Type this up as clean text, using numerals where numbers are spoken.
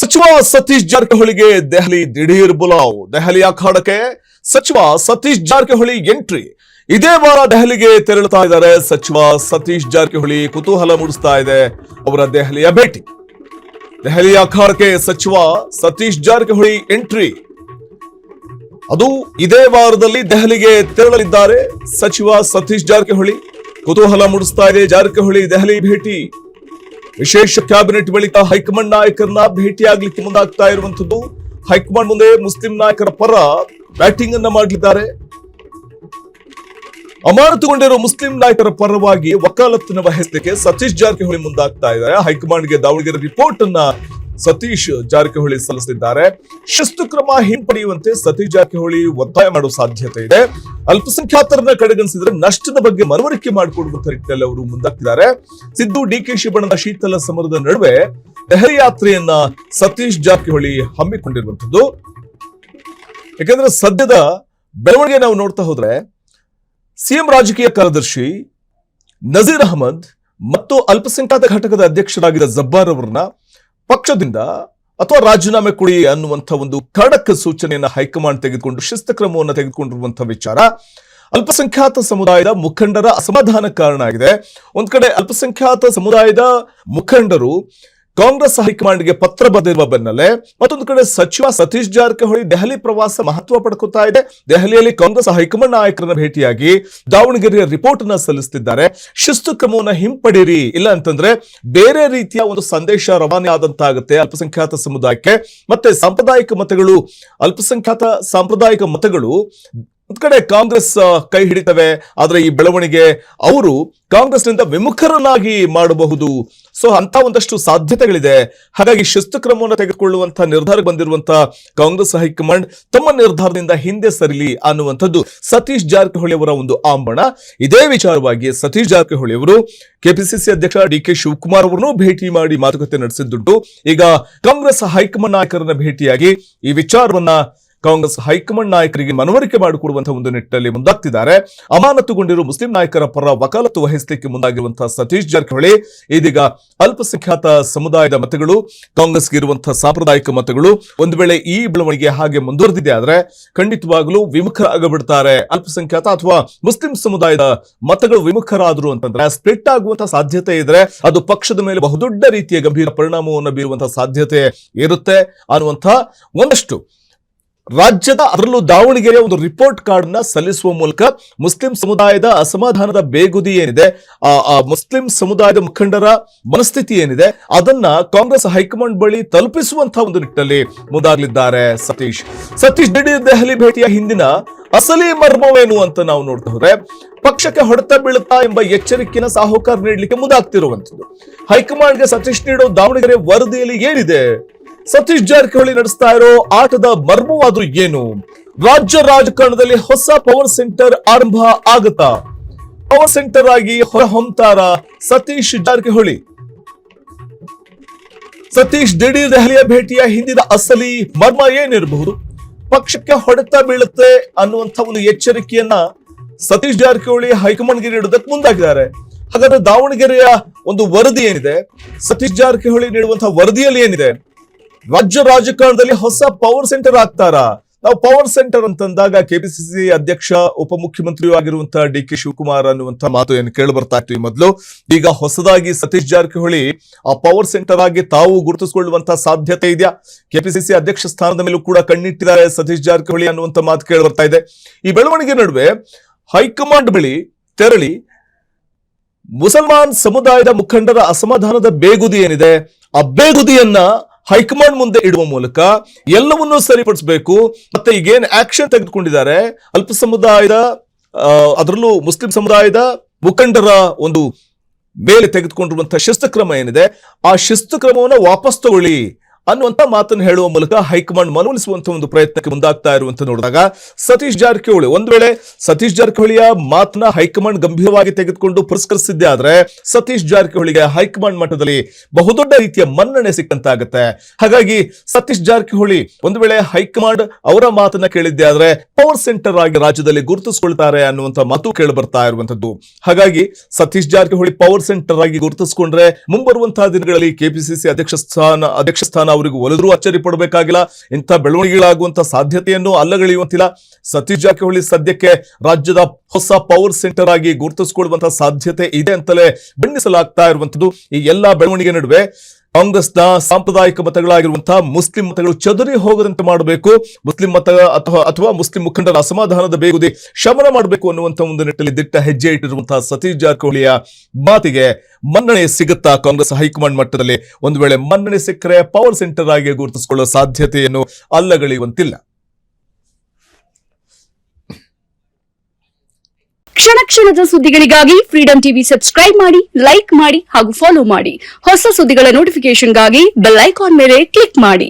ಸಚಿವ ಸತೀಶ್ ಜಾರಕಿಹೊಳಿಗೆ ದೆಹಲಿ ದಿಢೀರ್ ಬುಲಾವ್. ದೆಹಲಿ ಅಖಾಡಕ್ಕೆ ಸಚಿವ ಸತೀಶ್ ಜಾರಕಿಹೊಳಿ ಎಂಟ್ರಿ. ಇದೇ ವಾರ ದೆಹಲಿಗೆ ತೆರಳುತ್ತಾ ಇದ್ದಾರೆ ಸಚಿವ ಸತೀಶ್ ಜಾರಕಿಹೊಳಿ. ಕುತೂಹಲ ಮೂಡಿಸ್ತಾ ಇದೆ ಅವರ ದೆಹಲಿಯ ಭೇಟಿ. ದೆಹಲಿ ಅಖಾಡಕ್ಕೆ ಸಚಿವ ಸತೀಶ್ ಜಾರಕಿಹೊಳಿ ಎಂಟ್ರಿ. ಅದು ಇದೇ ವಾರದಲ್ಲಿ ದೆಹಲಿಗೆ ತೆರಳಲಿದ್ದಾರೆ ಸಚಿವ ಸತೀಶ್ ಜಾರಕಿಹೊಳಿ. ಕುತೂಹಲ ಮೂಡಿಸ್ತಾ ಇದೆ ಜಾರಕಿಹೊಳಿ ದೆಹಲಿ ಭೇಟಿ. ವಿಶೇಷ ಕ್ಯಾಬಿನೆಟ್ ಬಳಿಕ ಹೈಕಮಾಂಡ್ ನಾಯಕರನ್ನ ಭೇಟಿಯಾಗಲಿಕ್ಕೆ ಮುಂದಾಗ್ತಾ ಇರುವಂತದ್ದು. ಹೈಕಮಾಂಡ್ ಮುಂದೆ ಮುಸ್ಲಿಂ ನಾಯಕರ ಪರ ಬ್ಯಾಟಿಂಗ್ ಅನ್ನ ಮಾಡಲಿದ್ದಾರೆ. ಅಮಾನತುಗೊಂಡಿರುವ ಮುಸ್ಲಿಂ ನಾಯಕರ ಪರವಾಗಿ ವಕಾಲತ್ತನ್ನು ವಹಿಸಲಿಕ್ಕೆ ಸತೀಶ್ ಜಾರಕಿಹೊಳಿ ಮುಂದಾಗ್ತಾ ಇದ್ದಾರೆ. ಹೈಕಮಾಂಡ್ಗೆ ದಾವಣಗೆರೆ ರಿಪೋರ್ಟ್ ಅನ್ನ ಸತೀಶ್ ಜಾರಕಿಹೊಳಿ ಸಲ್ಲಿಸಿದ್ದಾರೆ. ಶಿಸ್ತು ಕ್ರಮ ಹಿಂಪಡೆಯುವಂತೆ ಸತೀಶ್ ಜಾರಕಿಹೊಳಿ ಒತ್ತಾಯ ಮಾಡುವ ಸಾಧ್ಯತೆ ಇದೆ. ಅಲ್ಪಸಂಖ್ಯಾತರನ್ನ ಕಡೆಗಣಿಸಿದ್ರೆ ನಷ್ಟದ ಬಗ್ಗೆ ಮನವರಿಕೆ ಮಾಡಿಕೊಡುವಂತ ನಿಟ್ಟಿನಲ್ಲಿ ಅವರು ಮುಂದಾಗ್ತಿದ್ದಾರೆ. ಸಿದ್ದು ಡಿಕೆಶಿ ಬಣದ ಶೀತಲ ಸಮರದ ನಡುವೆ ದೆಹಲಿ ಯಾತ್ರೆಯನ್ನ ಸತೀಶ್ ಜಾರಕಿಹೊಳಿ ಹಮ್ಮಿಕೊಂಡಿರುವಂತದ್ದು. ಯಾಕಂದ್ರೆ ಸದ್ಯದ ಬೆಳವಣಿಗೆ ನಾವು ನೋಡ್ತಾ ಹೋದ್ರೆ ಸಿಎಂ ರಾಜಕೀಯ ಕಾರ್ಯದರ್ಶಿ ನಜೀರ್ ಅಹಮದ್ ಮತ್ತು ಅಲ್ಪಸಂಖ್ಯಾತ ಘಟಕದ ಅಧ್ಯಕ್ಷರಾಗಿದ್ದ ಜಬ್ಬಾರ್ ಅವರನ್ನ ಪಕ್ಷದಿಂದ ಅಥವಾ ರಾಜೀನಾಮೆ ಕೊಡಿ ಅನ್ನುವಂಥ ಒಂದು ಖಡಕ್ ಸೂಚನೆಯನ್ನ ಹೈಕಮಾಂಡ್ ತೆಗೆದುಕೊಂಡು ಶಿಸ್ತು ಕ್ರಮವನ್ನು ತೆಗೆದುಕೊಂಡಿರುವಂತಹ ವಿಚಾರ ಅಲ್ಪಸಂಖ್ಯಾತ ಸಮುದಾಯದ ಮುಖಂಡರ ಅಸಮಾಧಾನ ಕಾರಣ ಆಗಿದೆ. ಒಂದ್ ಕಡೆ ಅಲ್ಪಸಂಖ್ಯಾತ ಸಮುದಾಯದ ಮುಖಂಡರು ಕಾಂಗ್ರೆಸ್ ಹೈಕಮಾಂಡ್ಗೆ ಪತ್ರ ಬರೆದಿರುವ ಬೆನ್ನಲ್ಲೇ ಮತ್ತೊಂದು ಕಡೆ ಸಚಿವ ಸತೀಶ್ ಜಾರಕಿಹೊಳಿ ದೆಹಲಿ ಪ್ರವಾಸ ಮಹತ್ವ ಪಡ್ಕೊತಾ ಇದೆ. ದೆಹಲಿಯಲ್ಲಿ ಕಾಂಗ್ರೆಸ್ ಹೈಕಮಾಂಡ್ ನಾಯಕರನ್ನ ಭೇಟಿಯಾಗಿ ದಾವಣಗೆರೆಯ ರಿಪೋರ್ಟ್ ಅನ್ನ ಸಲ್ಲಿಸುತ್ತಿದ್ದಾರೆ. ಶಿಸ್ತು ಕ್ರಮವನ್ನು ಹಿಂಪಡೀರಿ, ಇಲ್ಲ ಅಂತಂದ್ರೆ ಬೇರೆ ರೀತಿಯ ಒಂದು ಸಂದೇಶ ರವಾನೆ ಆದಂತಾಗುತ್ತೆ ಅಲ್ಪಸಂಖ್ಯಾತ ಸಮುದಾಯಕ್ಕೆ. ಮತ್ತೆ ಸಾಂಪ್ರದಾಯಿಕ ಮತಗಳು ಅಲ್ಪಸಂಖ್ಯಾತ ಸಾಂಪ್ರದಾಯಿಕ ಮತಗಳು ಒಂದ್ ಕಡೆ ಕಾಂಗ್ರೆಸ್ ಕೈ ಹಿಡಿತವೆ, ಆದ್ರೆ ಈ ಬೆಳವಣಿಗೆ ಅವರು ಕಾಂಗ್ರೆಸ್ನಿಂದ ವಿಮುಖರನ್ನಾಗಿ ಮಾಡಬಹುದು. ಸೊ ಅಂತ ಒಂದಷ್ಟು ಸಾಧ್ಯತೆಗಳಿದೆ. ಹಾಗಾಗಿ ಶಿಸ್ತು ಕ್ರಮವನ್ನು ತೆಗೆದುಕೊಳ್ಳುವಂತಹ ನಿರ್ಧಾರಕ್ಕೆ ಬಂದಿರುವಂತಹ ಕಾಂಗ್ರೆಸ್ ಹೈಕಮಾಂಡ್ ತಮ್ಮ ನಿರ್ಧಾರದಿಂದ ಹಿಂದೆ ಸರಿಲಿ ಅನ್ನುವಂಥದ್ದು ಸತೀಶ್ ಜಾರಕಿಹೊಳಿ ಅವರ ಒಂದು ಆಂಬಣ. ಇದೇ ವಿಚಾರವಾಗಿ ಸತೀಶ್ ಜಾರಕಿಹೊಳಿ ಅವರು ಕೆಪಿಸಿಸಿ ಅಧ್ಯಕ್ಷ ಡಿ ಕೆ ಶಿವಕುಮಾರ್ ಅವರನ್ನು ಭೇಟಿ ಮಾಡಿ ಮಾತುಕತೆ ನಡೆಸಿದ್ದುಂಟು. ಈಗ ಕಾಂಗ್ರೆಸ್ ಹೈಕಮಾಂಡ್ ನಾಯಕರನ್ನ ಭೇಟಿಯಾಗಿ ಈ ವಿಚಾರವನ್ನ ಕಾಂಗ್ರೆಸ್ ಹೈಕಮಾಂಡ್ ನಾಯಕರಿಗೆ ಮನವರಿಕೆ ಮಾಡಿಕೊಡುವಂತಹ ಒಂದು ನಿಟ್ಟಿನಲ್ಲಿ ಮುಂದಾಗ್ತಿದ್ದಾರೆ. ಅಮಾನತುಗೊಂಡಿರುವ ಮುಸ್ಲಿಂ ನಾಯಕರ ಪರ ವಕಾಲತ್ತು ವಹಿಸಲಿಕ್ಕೆ ಮುಂದಾಗಿರುವಂತಹ ಸತೀಶ್ ಜಾರಕಿಹೊಳಿ ಇದೀಗ ಅಲ್ಪಸಂಖ್ಯಾತ ಸಮುದಾಯದ ಮತಗಳು ಕಾಂಗ್ರೆಸ್ಗೆ ಇರುವಂತಹ ಸಾಂಪ್ರದಾಯಿಕ ಮತಗಳು ಒಂದು ವೇಳೆ ಈ ಬೆಳವಣಿಗೆ ಹಾಗೆ ಮುಂದುವರೆದಿದೆ ಆದ್ರೆ ಖಂಡಿತವಾಗಲೂ ವಿಮುಖರಾಗಬಿಡ್ತಾರೆ. ಅಲ್ಪಸಂಖ್ಯಾತ ಅಥವಾ ಮುಸ್ಲಿಂ ಸಮುದಾಯದ ಮತಗಳು ವಿಮುಖರಾದ್ರು ಅಂತಂದ್ರೆ ಸ್ಪ್ಲಿಟ್ ಆಗುವಂತಹ ಸಾಧ್ಯತೆ ಇದ್ರೆ ಅದು ಪಕ್ಷದ ಮೇಲೆ ಬಹುದೊಡ್ಡ ರೀತಿಯ ಗಂಭೀರ ಪರಿಣಾಮವನ್ನು ಬೀರುವಂತಹ ಸಾಧ್ಯತೆ ಇರುತ್ತೆ ಅನ್ನುವಂತಹ ಒಂದಷ್ಟು ರಾಜ್ಯದ ಅದರಲ್ಲೂ ದಾವಣಗೆರೆಯ ಒಂದು ರಿಪೋರ್ಟ್ ಕಾರ್ಡ್ ನ ಸಲ್ಲಿಸುವ ಮೂಲಕ ಮುಸ್ಲಿಂ ಸಮುದಾಯದ ಅಸಮಾಧಾನದ ಬೇಗುದಿ ಏನಿದೆ, ಆ ಮುಸ್ಲಿಂ ಸಮುದಾಯದ ಮುಖಂಡರ ಮನಸ್ಥಿತಿ ಏನಿದೆ ಅದನ್ನ ಕಾಂಗ್ರೆಸ್ ಹೈಕಮಾಂಡ್ ಬಳಿ ತಲುಪಿಸುವಂತಹ ಒಂದು ನಿಟ್ಟಿನಲ್ಲಿ ಮುಂದಾಗಲಿದ್ದಾರೆ ಸತೀಶ್ ದಿಢೀರ್ ದೆಹಲಿ ಭೇಟಿಯ ಹಿಂದಿನ ಅಸಲಿ ಮರ್ಮವೇನು ಅಂತ ನಾವು ನೋಡ್ತಾ ಹೋದ್ರೆ ಪಕ್ಷಕ್ಕೆ ಹೊಡೆತ ಬೀಳುತ್ತಾ ಎಂಬ ಎಚ್ಚರಿಕೆಯನ್ನು ಸಾಹುಕಾರ ನೀಡಲಿಕ್ಕೆ ಮುಂದಾಗ್ತಿರುವಂತದ್ದು. ಹೈಕಮಾಂಡ್ಗೆ ಸತೀಶ್ ನೀಡೋ ದಾವಣಗೆರೆ ವರದಿಯಲ್ಲಿ ಏನಿದೆ, ಸತೀಶ್ ಜಾರಕಿಹೊಳಿ ನಡೆಸ್ತಾ ಇರೋ ಆಟದ ಮರ್ಮವಾದ್ರೂ ಏನು, ರಾಜ್ಯ ರಾಜಕಾರಣದಲ್ಲಿ ಹೊಸ ಪವರ್ ಸೆಂಟರ್ ಆರಂಭ ಆಗುತ್ತಾ, ಪವರ್ ಸೆಂಟರ್ ಆಗಿ ಹೊರಹೊಮ್ತಾರ ಸತೀಶ್ ಜಾರಕಿಹೊಳಿ. ಸತೀಶ್ ದಿಢೀರ್ ದೆಹಲಿಯ ಭೇಟಿಯ ಹಿಂದಿನ ಅಸಲಿ ಮರ್ಮ ಏನಿರಬಹುದು, ಪಕ್ಷಕ್ಕೆ ಹೊಡೆತ ಬೀಳುತ್ತೆ ಅನ್ನುವಂಥ ಒಂದು ಎಚ್ಚರಿಕೆಯನ್ನ ಸತೀಶ್ ಜಾರಕಿಹೊಳಿ ಹೈಕಮಾಂಡ್ಗೆ ನೀಡುವುದಕ್ಕೆ ಮುಂದಾಗಿದ್ದಾರೆ. ಹಾಗಾದ್ರೆ ದಾವಣಗೆರೆಯ ಒಂದು ವರದಿ ಏನಿದೆ, ಸತೀಶ್ ಜಾರಕಿಹೊಳಿ ನೀಡುವಂತಹ ವರದಿಯಲ್ಲಿ ಏನಿದೆ, ರಾಜ್ಯ ರಾಜಕಾರಣದಲ್ಲಿ ಹೊಸ ಪವರ್ ಸೆಂಟರ್ ಆಗ್ತಾರಾ? ನಾವು ಪವರ್ ಸೆಂಟರ್ ಅಂತಂದಾಗ ಕೆಪಿಸಿಸಿ ಅಧ್ಯಕ್ಷ ಉಪಮುಖ್ಯಮಂತ್ರಿಯೂ ಆಗಿರುವಂತಹ ಡಿ ಕೆ ಶಿವಕುಮಾರ್ ಅನ್ನುವಂತಹ ಮಾತು ಏನು ಕೇಳಿ ಬರ್ತಾ ಇತ್ತು ಈ ಮೊದಲು. ಈಗ ಹೊಸದಾಗಿ ಸತೀಶ್ ಜಾರಕಿಹೊಳಿ ಆ ಪವರ್ ಸೆಂಟರ್ ಆಗಿ ತಾವು ಗುರುತಿಸಿಕೊಳ್ಳುವಂತಹ ಸಾಧ್ಯತೆ ಇದೆಯಾ? ಕೆಪಿಸಿಸಿ ಅಧ್ಯಕ್ಷ ಸ್ಥಾನದ ಮೇಲೂ ಕೂಡ ಕಣ್ಣಿಟ್ಟಿದ್ದಾರೆ ಸತೀಶ್ ಜಾರಕಿಹೊಳಿ ಅನ್ನುವಂಥ ಮಾತು ಕೇಳಿ ಬರ್ತಾ ಇದೆ. ಈ ಬೆಳವಣಿಗೆ ನಡುವೆ ಹೈಕಮಾಂಡ್ ಬಳಿ ತೆರಳಿ ಮುಸಲ್ಮಾನ್ ಸಮುದಾಯದ ಮುಖಂಡರ ಅಸಮಾಧಾನದ ಬೇಗುದಿ ಏನಿದೆ ಆ ಬೇಗುದಿಯನ್ನ ಹೈಕಮಾಂಡ್ ಮುಂದೆ ಇಡುವ ಮೂಲಕ ಎಲ್ಲವನ್ನೂ ಸರಿಪಡಿಸಬೇಕು. ಮತ್ತೆ ಈಗೇನು ಆಕ್ಷನ್ ತೆಗೆದುಕೊಂಡಿದ್ದಾರೆ ಅಲ್ಪ ಸಮುದಾಯದ ಅದರಲ್ಲೂ ಮುಸ್ಲಿಂ ಸಮುದಾಯದ ಮುಖಂಡರ ಒಂದು ಮೇಲೆ ತೆಗೆದುಕೊಂಡಿರುವಂತಹ ಶಿಸ್ತು ಕ್ರಮ ಏನಿದೆ ಆ ಶಿಸ್ತು ಕ್ರಮವನ್ನು ವಾಪಸ್ ತಗೊಳ್ಳಿ ಅನ್ನುವಂತ ಮಾತನ್ನು ಹೇಳುವ ಮೂಲಕ ಹೈಕಮಾಂಡ್ ಮನವೊಲಿಸುವಂತಹ ಒಂದು ಪ್ರಯತ್ನಕ್ಕೆ ಮುಂದಾಗ್ತಾ ಇರುವಂತ ನೋಡಿದಾಗ ಸತೀಶ್ ಜಾರಕಿಹೊಳಿ ಒಂದು ವೇಳೆ ಸತೀಶ್ ಜಾರಕಿಹೊಳಿಯ ಮಾತನ್ನ ಹೈಕಮಾಂಡ್ ಗಂಭೀರವಾಗಿ ತೆಗೆದುಕೊಂಡು ಪುರಸ್ಕರಿಸಿದ್ದೆ ಆದ್ರೆ ಸತೀಶ್ ಜಾರಕಿಹೊಳಿಗೆ ಹೈಕಮಾಂಡ್ ಮಟ್ಟದಲ್ಲಿ ಬಹುದೊಡ್ಡ ರೀತಿಯ ಮನ್ನಣೆ ಸಿಕ್ಕಂತಾಗುತ್ತೆ. ಹಾಗಾಗಿ ಸತೀಶ್ ಜಾರಕಿಹೊಳಿ ಒಂದು ವೇಳೆ ಹೈಕಮಾಂಡ್ ಅವರ ಮಾತನ್ನ ಕೇಳಿದ್ದೆ ಆದ್ರೆ ಪವರ್ ಸೆಂಟರ್ ಆಗಿ ರಾಜ್ಯದಲ್ಲಿ ಗುರುತಿಸಿಕೊಳ್ತಾರೆ ಅನ್ನುವಂತ ಮಾತು ಕೇಳಿ ಬರ್ತಾ ಇರುವಂತದ್ದು. ಹಾಗಾಗಿ ಸತೀಶ್ ಜಾರಕಿಹೊಳಿ ಪವರ್ ಸೆಂಟರ್ ಆಗಿ ಗುರುತಿಸಿಕೊಂಡ್ರೆ ಮುಂಬರುವಂತಹ ದಿನಗಳಲ್ಲಿ ಕೆಪಿಸಿಸಿ ಅಧ್ಯಕ್ಷ ಸ್ಥಾನ ಅವರಿಗೆ ಒಲಿದ್ರೂ ಅಚ್ಚರಿ ಪಡಬೇಕಾಗಿಲ್ಲ. ಇಂಥ ಬೆಳವಣಿಗೆಗಳಾಗುವಂತ ಸಾಧ್ಯತೆಯನ್ನು ಅಲ್ಲಗಳೆಯುವಂತಿಲ್ಲ. ಸತೀಶ್ ಜಾರಕಿಹೊಳಿ ಸದ್ಯಕ್ಕೆ ರಾಜ್ಯದ ಹೊಸ ಪವರ್ ಸೆಂಟರ್ ಆಗಿ ಗುರುತಿಸಿಕೊಳ್ಳುವಂತಹ ಸಾಧ್ಯತೆ ಇದೆ ಅಂತಲೇ ಬಣ್ಣಿಸಲಾಗ್ತಾ ಇರುವಂತದ್ದು. ಈ ಎಲ್ಲಾ ಬೆಳವಣಿಗೆ ನಡುವೆ ಕಾಂಗ್ರೆಸ್ನ ಸಾಂಪ್ರದಾಯಿಕ ಮತಗಳಾಗಿರುವಂತಹ ಮುಸ್ಲಿಂ ಮತಗಳು ಚದುರಿ ಹೋಗದಂತೆ ಮಾಡಬೇಕು, ಮುಸ್ಲಿಂ ಮತ ಅಥವಾ ಮುಸ್ಲಿಂ ಮುಖಂಡರ ಅಸಮಾಧಾನದ ಬೇಗುದಿ ಶಮನ ಮಾಡಬೇಕು ಅನ್ನುವಂತ ಒಂದು ನಿಟ್ಟಿನಲ್ಲಿ ದಿಟ್ಟ ಹೆಜ್ಜೆ ಇಟ್ಟಿರುವಂತಹ ಸತೀಶ್ ಜಾರಕಿಹೊಳಿಯ ಮಾತಿಗೆ ಮನ್ನಣೆ ಸಿಗುತ್ತಾ ಕಾಂಗ್ರೆಸ್ ಹೈಕಮಾಂಡ್ ಮಟ್ಟದಲ್ಲಿ? ಒಂದು ವೇಳೆ ಮನ್ನಣೆ ಸಿಕ್ಕರೆ ಪವರ್ ಸೆಂಟರ್ ಆಗಿ ಗುರುತಿಸಿಕೊಳ್ಳುವ ಸಾಧ್ಯತೆಯನ್ನು ಅಲ್ಲಗಳೆಯುವಂತಿಲ್ಲ. ಕ್ಷಣ ಕ್ಷಣದ ಸುದ್ದಿಗಳಿಗಾಗಿ ಫ್ರೀಡಂ ಟಿವಿ ಸಬ್ಸ್ಕ್ರೈಬ್ ಮಾಡಿ, ಲೈಕ್ ಮಾಡಿ ಹಾಗೂ ಫಾಲೋ ಮಾಡಿ. ಹೊಸ ಸುದ್ದಿಗಳ ನೋಟಿಫಿಕೇಶನ್ಗಾಗಿ ಬೆಲ್ ಐಕಾನ್ ಮೇಲೆ ಕ್ಲಿಕ್ ಮಾಡಿ.